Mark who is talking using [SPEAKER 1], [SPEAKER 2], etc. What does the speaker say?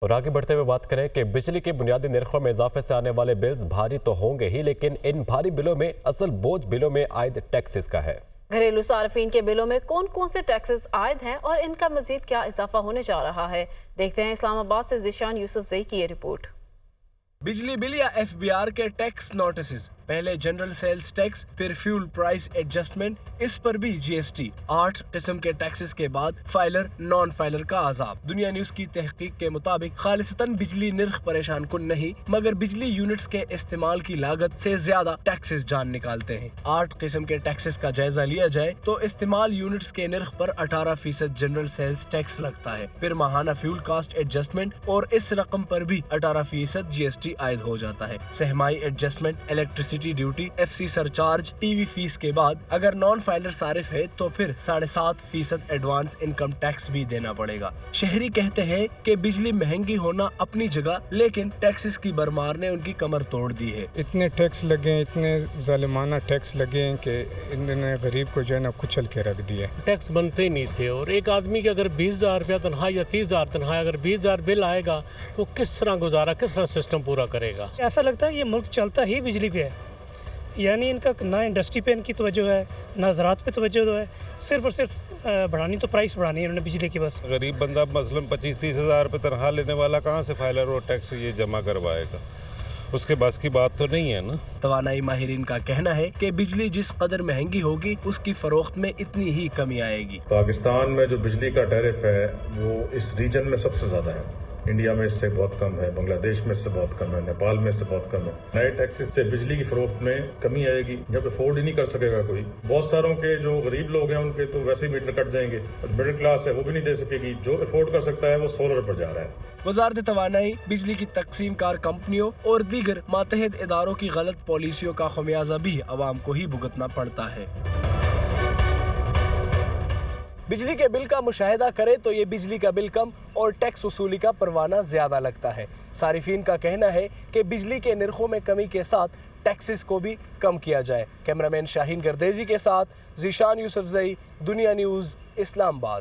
[SPEAKER 1] اور آگے بڑھتے ہوئے بات کریں کہ بجلی کے بنیادی نرخوں میں اضافے سے آنے والے بلز بھاری تو ہوں گے ہی، لیکن ان بھاری بلوں میں اصل بوجھ بلوں میں عائد ٹیکسز کا ہے۔
[SPEAKER 2] گھریلو صارفین کے بلوں میں کون کون سے ٹیکسز عائد ہیں اور ان کا مزید کیا اضافہ ہونے جا رہا ہے، دیکھتے ہیں اسلام آباد سے ذیشان یوسف زئی کی یہ رپورٹ۔
[SPEAKER 3] بجلی بل یا ایف بی آر کے ٹیکس نوٹسز، پہلے جنرل سیلز ٹیکس، پھر فیول پرائس ایڈجسٹمنٹ، اس پر بھی جی ایس ٹی، 8 قسم کے ٹیکسز کے بعد فائلر نان فائلر کا عذاب۔ دنیا نیوز کی تحقیق کے مطابق خالصتاً بجلی نرخ پریشان کن نہیں، مگر بجلی یونٹس کے استعمال کی لاگت سے زیادہ ٹیکسز جان نکالتے ہیں۔ 8 قسم کے ٹیکسز کا جائزہ لیا جائے تو استعمال یونٹس کے نرخ پر 18% جنرل سیلز ٹیکس لگتا ہے، پھر ماہانہ فیول کاسٹ ایڈجسٹمنٹ اور اس رقم پر بھی 18% جی ایس ٹی عائد ہو جاتا ہے۔ سہمائی adjustment, electricity duty, F C surcharge, T V fees کے بعد اگر نان فائلر صارف ہے تو پھر 7.5% ایڈوانس انکم ٹیکس بھی دینا پڑے گا۔ شہری کہتے ہیں کہ بجلی مہنگی ہونا اپنی جگہ، لیکن ٹیکسز کی برمار نے ان کی کمر توڑ دی ہے۔
[SPEAKER 4] اتنے ٹیکس لگے، اتنے ظالمانہ ٹیکس لگے ہیں کہ انہوں نے غریب کو جو ہے نا کچل کے رکھ دیا۔
[SPEAKER 5] ٹیکس بنتے ہی نہیں تھے، اور ایک آدمی کی اگر 20,000 روپیہ تنخواہ یا 30,000 تنخواہ، اگر 20,000 بل آئے گا تو کس طرح گزارا، کس طرح سسٹم پورا کرے گا؟
[SPEAKER 6] ایسا لگتا ہے یہ ملک چلتا ہی بجلی پہ ہے، یعنی ان کا نہ انڈسٹری پہ ان کی توجہ ہے، نہ زراعت پہ توجہ ہے، صرف اور صرف بڑھانی تو پرائس بڑھانی ہے انہوں نے بجلی کی بس۔
[SPEAKER 7] غریب بندہ مثلاً 25-30 ہزار روپے تنخواہ لینے والا کہاں سے فائلر اور ٹیکس یہ جمع کروائے گا؟ اس کے بس کی بات تو نہیں ہے نا۔
[SPEAKER 3] توانائی ماہرین کا کہنا ہے کہ بجلی جس قدر مہنگی ہوگی اس کی فروخت میں اتنی ہی کمی آئے گی۔
[SPEAKER 8] پاکستان میں جو بجلی کا ٹیرف ہے وہ اس ریجن میں سب سے زیادہ ہے، انڈیا میں اس سے بہت کم ہے، بنگلہ دیش میں اس سے بہت کم ہے، نیپال میں اس سے بہت کم ہے۔ نئے ٹیکسز سے بجلی کی فروخت میں کمی آئے گی، جب افورڈ ہی نہیں کر سکے گا کوئی۔ بہت ساروں کے جو غریب لوگ ہیں ان کے تو ویسے ہی میٹر کٹ جائیں گے، اور مڈل کلاس ہے وہ بھی نہیں دے سکے گی، جو افورڈ کر سکتا ہے وہ سولر پر جا رہا ہے۔
[SPEAKER 3] وزارت توانائی بجلی کی تقسیم کار کمپنیوں اور دیگر ماتحت اداروں کی غلط پالیسیوں کا خمیازہ بھی عوام کو ہی بھگتنا پڑتا ہے۔ بجلی کے بل کا مشاہدہ کرے تو یہ بجلی کا بل کم اور ٹیکس وصولی کا پروانہ زیادہ لگتا ہے۔ صارفین کا کہنا ہے کہ بجلی کے نرخوں میں کمی کے ساتھ ٹیکسز کو بھی کم کیا جائے۔ کیمرامین شاہین گردیزی کے ساتھ ذیشان یوسف زئی، دنیا نیوز، اسلام آباد۔